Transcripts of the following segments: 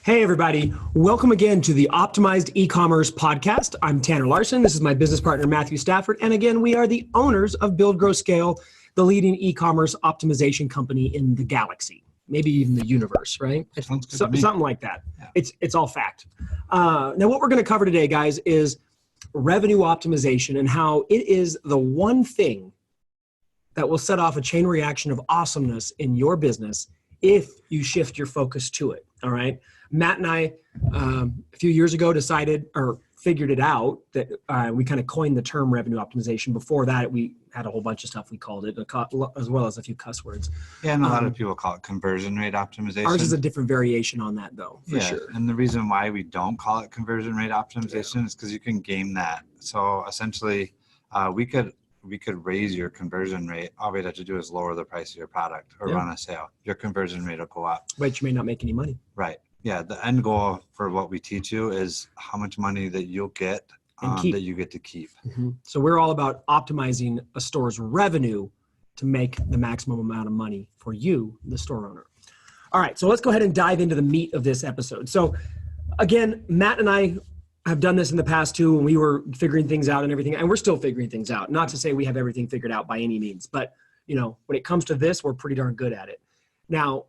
Hey, everybody. Welcome again to the Optimized E-commerce podcast. I'm Tanner Larson. This is my business partner, Matthew Stafford. And again, we are the owners of Build, Grow, Scale, the leading e-commerce optimization company in the galaxy, maybe even the universe, right? Sounds good to me. Something like that. Yeah. It's all fact. Now, what we're going to cover today, guys, is revenue optimization and how it is the one thing that will set off a chain reaction of awesomeness in your business if you shift your focus to it, all right? Matt and I, a few years ago, decided or figured it out that we kind of coined the term revenue optimization. Before that, we had a whole bunch of stuff we called it, as well as a few cuss words. Yeah, and a lot of people call it conversion rate optimization. Ours is a different variation on that, though, for sure. And the reason why we don't call it conversion rate optimization is because you can game that. So essentially, we could raise your conversion rate. All we'd have to do is lower the price of your product or run a sale. Your conversion rate will go up. But you may not make any money. Right. Yeah. The end goal for what we teach you is how much money that you'll get that you get to keep. Mm-hmm. So we're all about optimizing a store's revenue to make the maximum amount of money for you, the store owner. All right. So let's go ahead and dive into the meat of this episode. So again, Matt and I have done this in the past too, when we were figuring things out and everything, and we're still figuring things out. Not to say we have everything figured out by any means, but when it comes to this, we're pretty darn good at it. Now,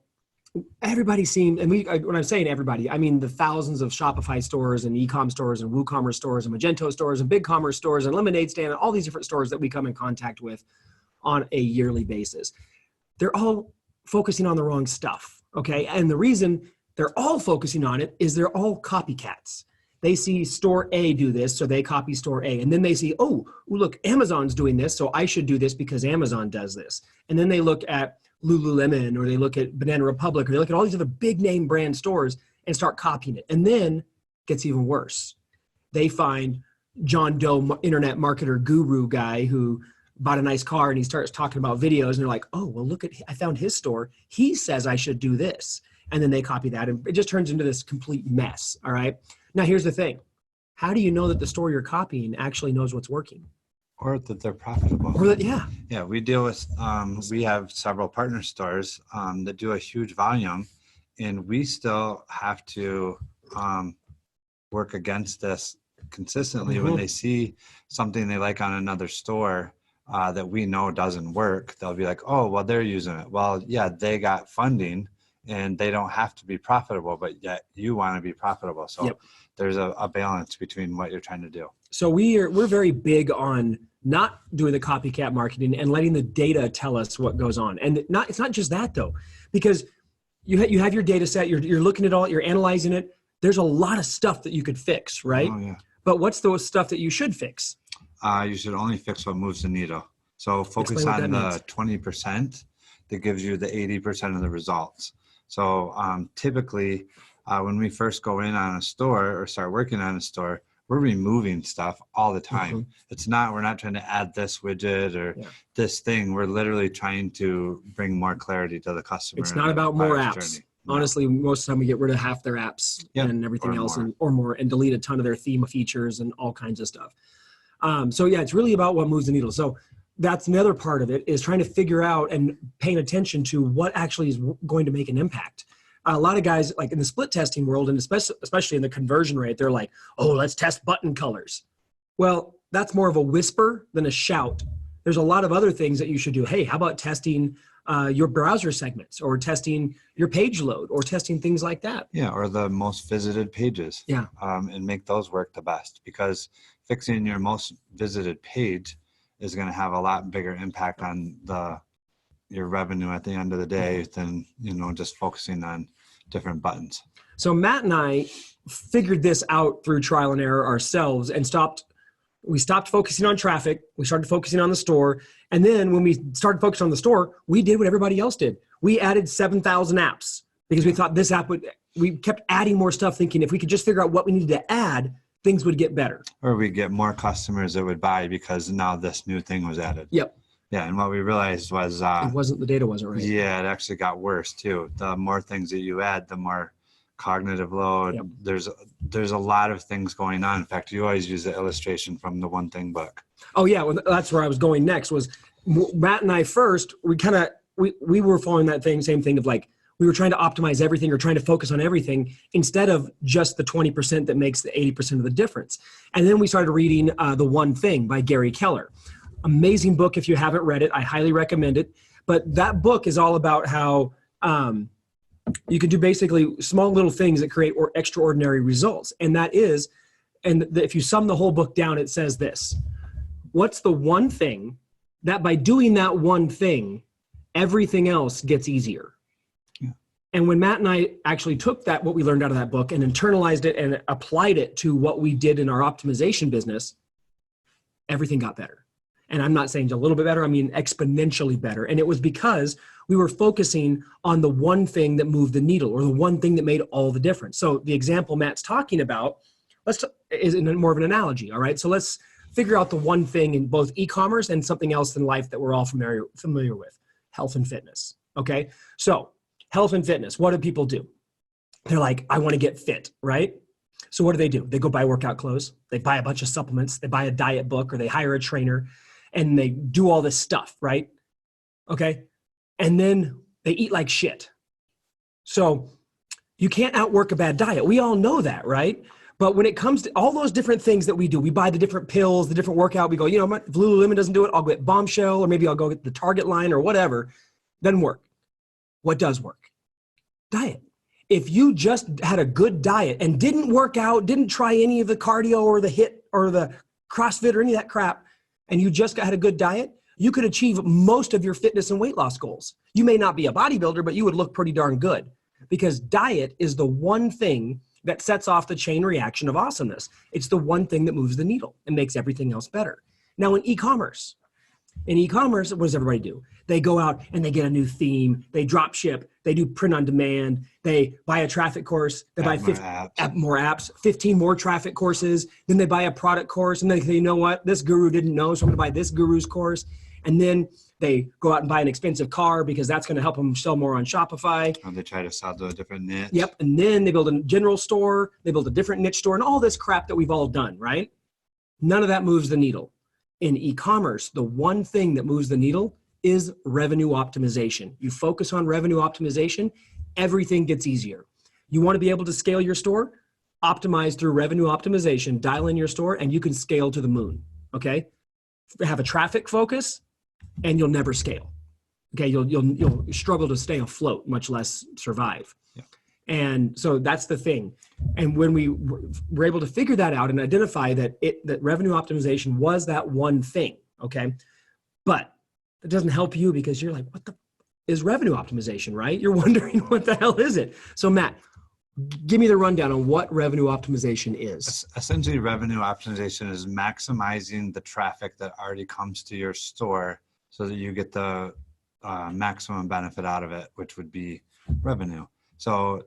everybody seems, and when I'm saying everybody, I mean the thousands of Shopify stores and e-com stores and WooCommerce stores and Magento stores and BigCommerce stores and Lemonade Stand and all these different stores that we come in contact with on a yearly basis. They're all focusing on the wrong stuff, okay? And the reason they're all focusing on it is they're all copycats. They see store A do this, so they copy store A. And then they see, oh, look, Amazon's doing this, so I should do this because Amazon does this. And then they look at Lululemon, or they look at Banana Republic, or they look at all these other big name brand stores and start copying it. And then it gets even worse. They find John Doe, internet marketer guru guy who bought a nice car and he starts talking about videos and they're like, oh, well, look I found his store. He says I should do this. And then they copy that and it just turns into this complete mess, all right? Now, here's the thing. How do you know that the store you're copying actually knows what's working? Or that they're profitable. Or that, yeah. Yeah, we deal with, we have several partner stores that do a huge volume, and we still have to work against this consistently. When they see something they like on another store that we know doesn't work, they'll be like, oh, well, they're using it. Well, yeah, they got funding and they don't have to be profitable, but yet you want to be profitable. So there's a balance between what you're trying to do. So we're very big on not doing the copycat marketing and letting the data tell us what goes on. And it's not just that though, because you have your data set, you're looking at all, you're analyzing it. There's a lot of stuff that you could fix, right? Oh, yeah. But what's the stuff that you should fix? You should only fix what moves the needle. So focus on the 20% that gives you the 80% of the results. So typically when we first go in on a store or start working on a store, we're removing stuff all the time. We're not trying to add this widget or this thing. We're literally trying to bring more clarity to the customer. It's not about more apps. Journey. Honestly, most of the time we get rid of half their apps and everything else or more and delete a ton of their theme features and all kinds of stuff. So yeah, it's really about what moves the needle. So that's another part of it, is trying to figure out and paying attention to what actually is going to make an impact. A lot of guys, like in the split testing world, and especially in the conversion rate, they're like, oh, let's test button colors. Well, that's more of a whisper than a shout. There's a lot of other things that you should do. Hey, how about testing your browser segments, or testing your page load, or testing things like that? Yeah, or the most visited pages. Yeah. And make those work the best, because fixing your most visited page is going to have a lot bigger impact on your revenue at the end of the day than, just focusing on different buttons. So Matt and I figured this out through trial and error ourselves and we stopped focusing on traffic. We started focusing on the store. And then when we started focusing on the store, we did what everybody else did. We added 7,000 apps because we thought this app we kept adding more stuff, thinking if we could just figure out what we needed to add, things would get better. Or we get more customers that would buy because now this new thing was added. Yep. Yeah, and what we realized was the data wasn't right. Yeah, it actually got worse too. The more things that you add, the more cognitive load. Yep. There's a lot of things going on. In fact, you always use the illustration from the One Thing book. Oh yeah, well, that's where I was going next. Was Matt and I first? We were following that same thing of like, we were trying to optimize everything or trying to focus on everything instead of just the 20% that makes the 80% of the difference. And then we started reading The One Thing by Gary Keller. Amazing book. If you haven't read it, I highly recommend it. But that book is all about how you can do basically small little things that create extraordinary results. And that is, if you sum the whole book down, it says this: what's the one thing that by doing that one thing, everything else gets easier? Yeah. And when Matt and I actually took what we learned out of that book and internalized it and applied it to what we did in our optimization business, everything got better. And I'm not saying a little bit better, I mean exponentially better. And it was because we were focusing on the one thing that moved the needle, or the one thing that made all the difference. So the example Matt's talking about is more of an analogy, all right? So let's figure out the one thing in both e-commerce and something else in life that we're all familiar with: health and fitness, okay? So health and fitness, what do people do? They're like, I want to get fit, right? So what do? They go buy workout clothes, they buy a bunch of supplements, they buy a diet book, or they hire a trainer, and they do all this stuff, right? Okay. And then they eat like shit. So you can't outwork a bad diet. We all know that, right? But when it comes to all those different things that we do, we buy the different pills, the different workout, we go, if Lululemon doesn't do it, I'll go get Bombshell, or maybe I'll go get the Target line or whatever. Doesn't work. What does work? Diet. If you just had a good diet and didn't work out, didn't try any of the cardio or the HIIT or the CrossFit or any of that crap, and you just had a good diet, you could achieve most of your fitness and weight loss goals. You may not be a bodybuilder, but you would look pretty darn good, because diet is the one thing that sets off the chain reaction of awesomeness. It's the one thing that moves the needle and makes everything else better. Now in e-commerce, what does everybody do? They go out and they get a new theme. They drop ship. They do print on demand. They buy a traffic course. They buy more apps, 15 more traffic courses. Then they buy a product course, and they say, you know what? This guru didn't know, so I'm going to buy this guru's course. And then they go out and buy an expensive car because that's going to help them sell more on Shopify. Or they try to sell to a different niche. Yep. And then they build a general store. They build a different niche store, and all this crap that we've all done, right? None of that moves the needle. In e-commerce, the one thing that moves the needle is revenue optimization. You focus on revenue optimization, everything gets easier. You want to be able to scale your store? Optimize through revenue optimization, dial in your store, and you can scale to the moon, okay? Have a traffic focus, and you'll never scale, okay? You'll struggle to stay afloat, much less survive. Yeah. And so that's the thing. And when we were able to figure that out and identify that revenue optimization was that one thing, okay? But it doesn't help you, because you're like, what the is revenue optimization, right? You're wondering, what the hell is it? So Matt, give me the rundown on what revenue optimization is. Essentially, revenue optimization is maximizing the traffic that already comes to your store so that you get the maximum benefit out of it, which would be revenue. So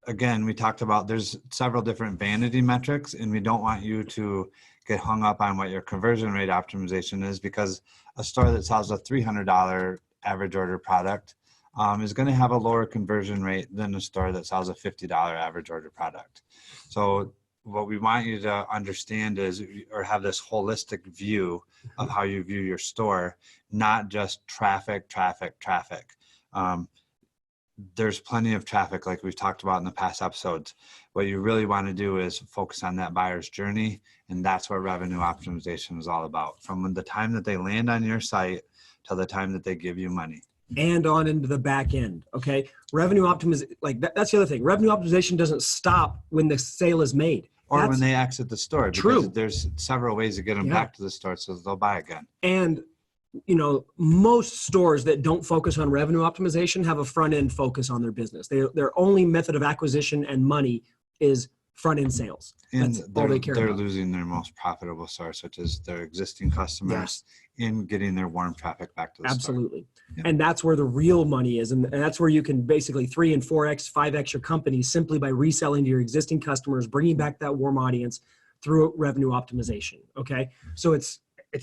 again, we talked about there's several different vanity metrics, and we don't want you to get hung up on what your conversion rate optimization is, because a store that sells a $300 average order product is going to have a lower conversion rate than a store that sells a $50 average order product. So what we want you to understand is, or have this holistic view of how you view your store, not just traffic. There's plenty of traffic, like we've talked about in the past episodes. What you really want to do is focus on that buyer's journey, and that's what revenue optimization is all about. From the time that they land on your site till the time that they give you money. And on into the back end, okay? Revenue optimization, that's the other thing. Revenue optimization doesn't stop when the sale is made. Or when they exit the store. True. Because there's several ways to get them back to the store so they'll buy again. And most stores that don't focus on revenue optimization have a front end focus on their business. Their only method of acquisition and money is front end sales. And that's all they care they're about. Losing their most profitable source, which is their existing customers, in getting their warm traffic back to the store. Absolutely. Yeah. And that's where the real money is. And that's where you can basically 3 and 4x, 5x your company simply by reselling to your existing customers, bringing back that warm audience through revenue optimization. Okay. So it's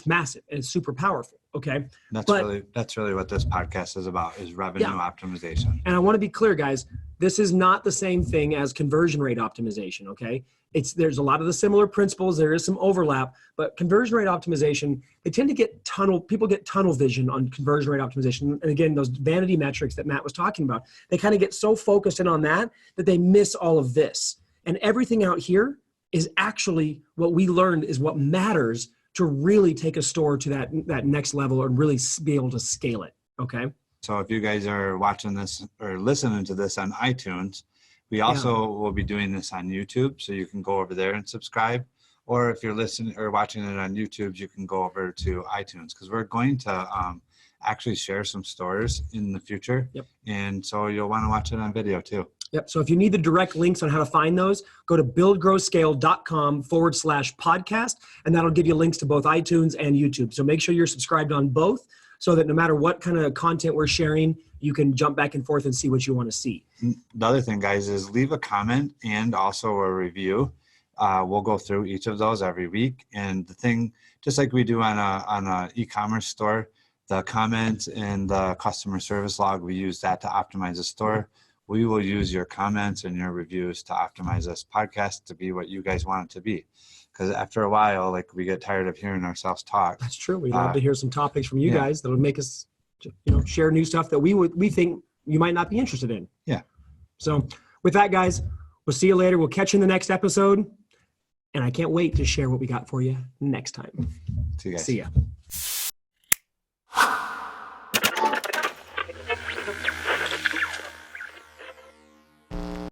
massive and it's super powerful. Okay. That's really what this podcast is about, is revenue optimization. And I want to be clear, guys, this is not the same thing as conversion rate optimization, okay? There's a lot of the similar principles. There is some overlap, but conversion rate optimization, they tend to get people get tunnel vision on conversion rate optimization. And again, those vanity metrics that Matt was talking about, they kind of get so focused in on that they miss all of this. And everything out here is actually what we learned is what matters to really take a store to that next level and really be able to scale it, okay? So if you guys are watching this or listening to this on iTunes, we also will be doing this on YouTube, so you can go over there and subscribe. Or if you're listening or watching it on YouTube, you can go over to iTunes, because we're going to actually share some stores in the future. Yep. And so you'll want to watch it on video too. Yep. So if you need the direct links on how to find those, go to buildgrowscale.com/podcast, and that'll give you links to both iTunes and YouTube. So make sure you're subscribed on both, so that no matter what kind of content we're sharing, you can jump back and forth and see what you want to see. The other thing, guys, is leave a comment and also a review. We'll go through each of those every week. And the thing, just like we do on a e-commerce store, the comments and the customer service log, we use that to optimize the store. We will use your comments and your reviews to optimize this podcast to be what you guys want it to be. Because after a while, like, we get tired of hearing ourselves talk. That's true. We'd love to hear some topics from you guys that'll make us, share new stuff that we think you might not be interested in. Yeah. So with that, guys, we'll see you later. We'll catch you in the next episode. And I can't wait to share what we got for you next time. See you guys. See ya.